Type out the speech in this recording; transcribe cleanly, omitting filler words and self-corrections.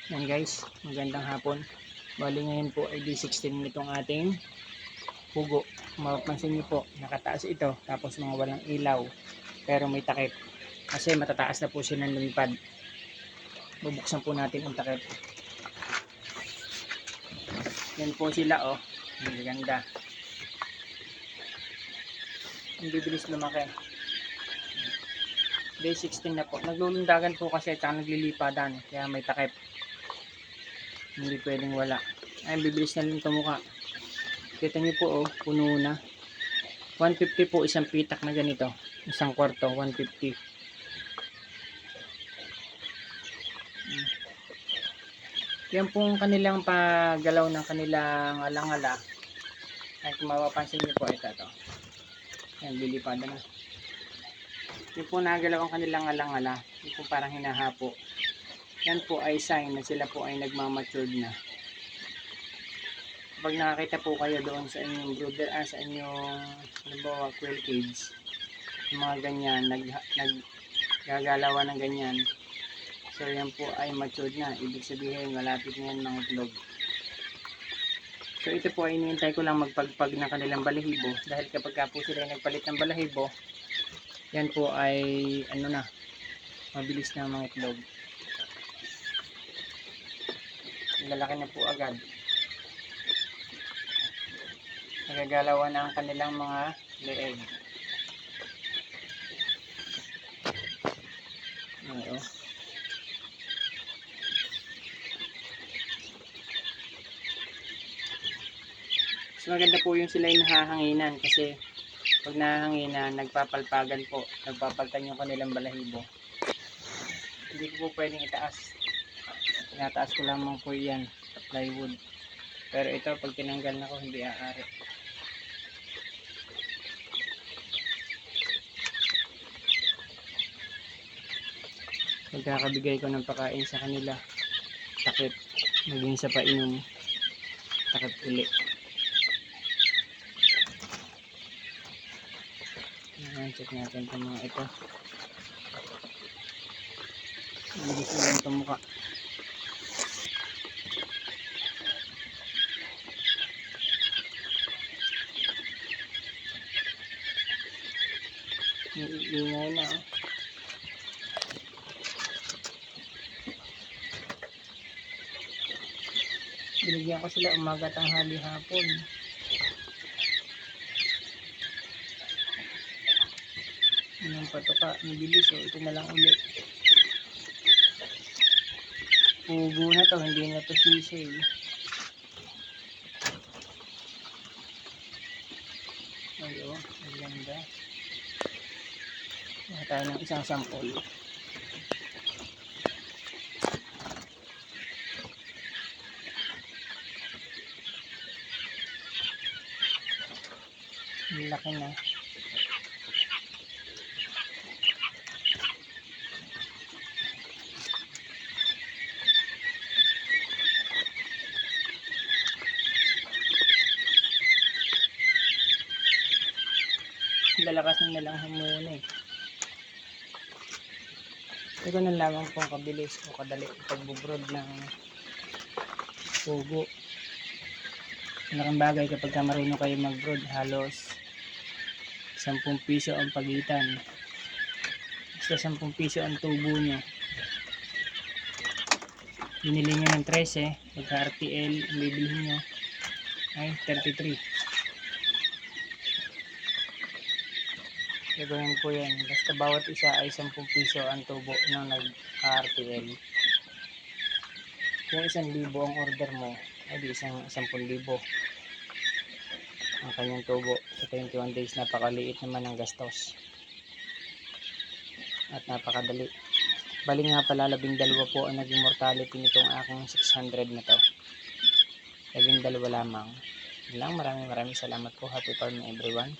Yan guys, magandang hapon. Bali ngayon po ay day 16 nitong ating pugo. Mapapansin nyo po, nakataas ito tapos mga walang ilaw pero may takip kasi matataas na po siya ng lumipad. Bubuksan po natin ang takip. Yan po sila oh, ang ganda. Ang bibilis lumaki. Day 16 na po. Naglulundagan po kasi at saka naglilipadan kaya may takip. Hindi pwedeng wala. Ay, bibilis na lang tumukha. Kita nyo po oh, puno na. 150 po isang pitak na ganito. Isang kwarto, 150. Yan pong kanilang paggalaw ng kanilang alangala. Ay, kung mapapansin nyo po, ito to. Yan, lilipad na. Yung po nagalaw ang kanilang alangala. Yung po parang hinahapo. Yan po ay sign na sila po ay nagmamatured na. Pag nakakita po kayo doon sa inyong brooder, sa inyong halimbawa quail cage, yung mga ganyan, naggagalawan ng ganyan. So yan po ay matured na. Ibig sabihin malapit na yan mga itlog. So ito po ay iniintay ko lang magpagpag ng kanilang balahibo. Dahil kapag ka po sila ay nagpalit ng balahibo, yan po ay ano na, mabilis na mga itlog. Lalaki na po agad. Nagagalawan na ang kanilang mga leeg. Ayo. So maganda po yung sila yung nahahanginan kasi pag nahahanginan, nagpapalpagan po. Nagpapaltan yung kanilang balahibo. Hindi ko po pwedeng itaas. Tinataas ko lamang po yan. Plywood. Pero ito pag tinanggal na ko hindi aari. Pagkakabigay ko ng pakain sa kanila, takip, maging sa painom, takip uli. Check natin itong mga ito. Hindi sila itong mukha. Ingay na oh. Binigyan ko sila umaga, tanghali, hapon. Anong patuka, ang bilis oh. Ito na lang ulit. Pugo na to, hindi na to sisig. Ayo, ang ganda. Mga tayo ng isang sampol. Ang laki na. Lalakas na lang muna eh. Ito ko na lamang po ang kabilis o kadali pagbubrod ng pugo. Malaking bagay kapag marunong kayo mag-brood, halos 10 piso ang pagitan. Basta 10 piso ang tubo nyo. Binili nyo ng 13, pagka RTL, ang bibili nyo ay 33. Gagawin po yan. Basta bawat isa ay 10 piso ang tubo ng nag-RTL. Kung 1,000 ang order mo, ay di 10,000 ang kanyang tubo. Sa 21 days, napakaliit naman ang gastos. At napakadali. Bali nga pala, 12 po ang naging mortality nitong aking 600 na to. 12 lamang. Maraming salamat po. Happy farming everyone.